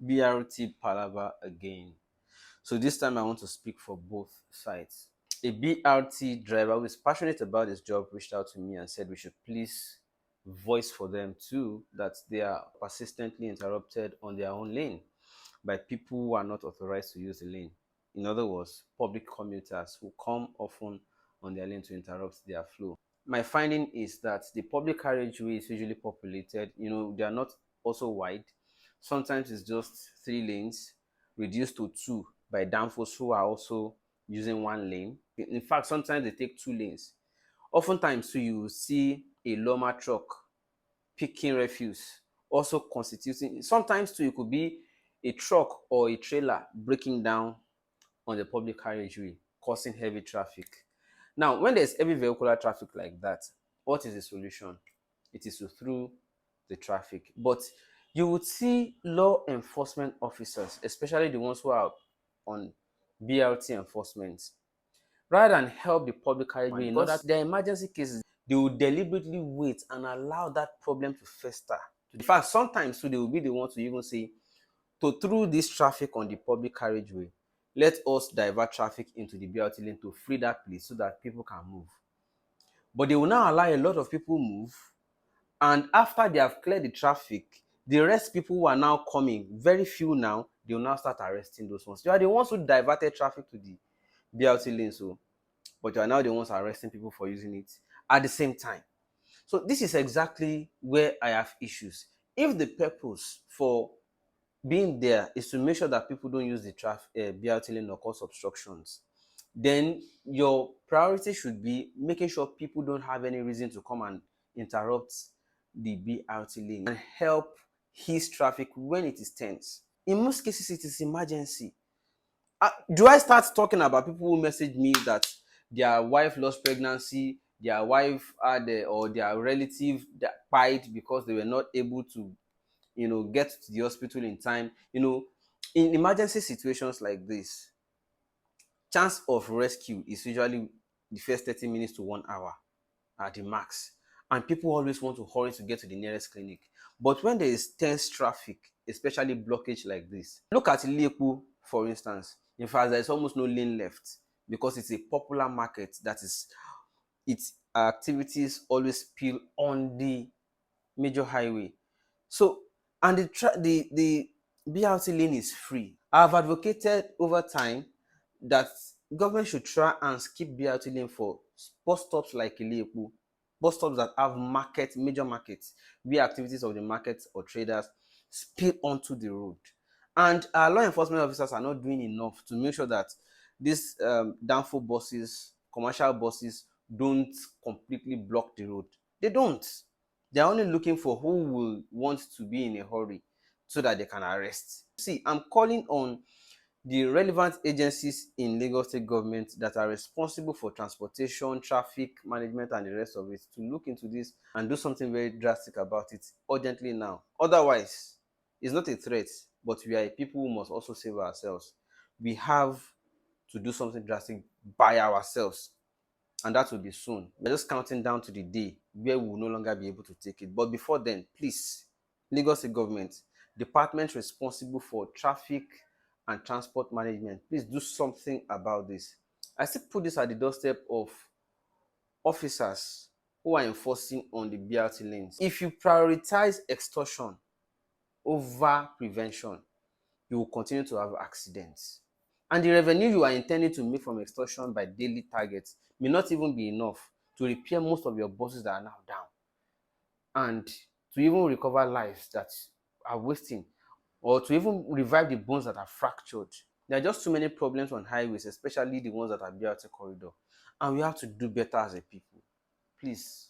BRT palaver again. So this time I want to speak for both sides. A BRT driver who is passionate about his job reached out to me and said we should please voice for them too that they are persistently interrupted on their own lane by people who are not authorized to use the lane. In other words, public commuters who come often on their lane to interrupt their flow. My finding is that the public carriageway is usually populated. They are not also wide. Sometimes it's just 3 lanes reduced to 2 by danfos who are also using 1 lane. In fact, sometimes they take 2 lanes. Oftentimes too, you will see a lorry truck picking refuse, also constituting. Sometimes too, it could be a truck or a trailer breaking down on the public carriageway, causing heavy traffic. Now, when there's heavy vehicular traffic like that, what is the solution? It is to through the traffic. But you would see law enforcement officers, especially the ones who are on BRT enforcement, rather than help the public carriageway in order their emergency cases, they will deliberately wait and allow that problem to fester. In fact, sometimes too, they will be the ones to even say, to through this traffic on the public carriageway, let us divert traffic into the BRT lane to free that place so that people can move. But they will now allow a lot of people move, and after they have cleared the traffic, the rest people who are now coming, very few now, they will now start arresting those ones. You are the ones who diverted traffic to the BRT lane, but you are now the ones arresting people for using it at the same time. So this is exactly where I have issues. If the purpose for being there is to make sure that people don't use the BRT lane or cause obstructions, then your priority should be making sure people don't have any reason to come and interrupt the BRT lane and help ease traffic when it is tense. In most cases, it is emergency. Do I start talking about people who message me that their wife lost pregnancy, their wife had or their relative that died because they were not able to get to the hospital in time? In emergency situations like this, chance of rescue is usually the first 30 minutes to 1 hour at the max, and people always want to hurry to get to the nearest clinic. But when there is tense traffic, especially blockage like this, look at Ilepu for instance. In fact, there is almost no lane left because it's a popular market that is its activities always spill on the major highway. So, and the BRT lane is free. I've advocated over time that government should try and skip BRT lane for bus stops like Ilepu, bus stops that have major markets, where activities of the market or traders spill onto the road. And our law enforcement officers are not doing enough to make sure that these downfall buses, commercial buses, don't completely block the road. They don't. They're only looking for who will want to be in a hurry so that they can arrest. See, I'm calling on the relevant agencies in Lagos State government that are responsible for transportation, traffic management, and the rest of it to look into this and do something very drastic about it urgently now. Otherwise, it's not a threat, but we are a people who must also save ourselves. We have to do something drastic by ourselves, and that will be soon. We're just counting down to the day where we will no longer be able to take it. But before then, please, Lagos State government, department responsible for traffic and transport management, please do something about this. I still put this at the doorstep of officers who are enforcing on the BRT lanes. If you prioritize extortion over prevention, you will continue to have accidents. And the revenue you are intending to make from extortion by daily targets may not even be enough to repair most of your buses that are now down, and to even recover lives that are wasting, or to even revive the bones that are fractured. There are just too many problems on highways, especially the ones that are BRT corridor, and we have to do better as a people. Please.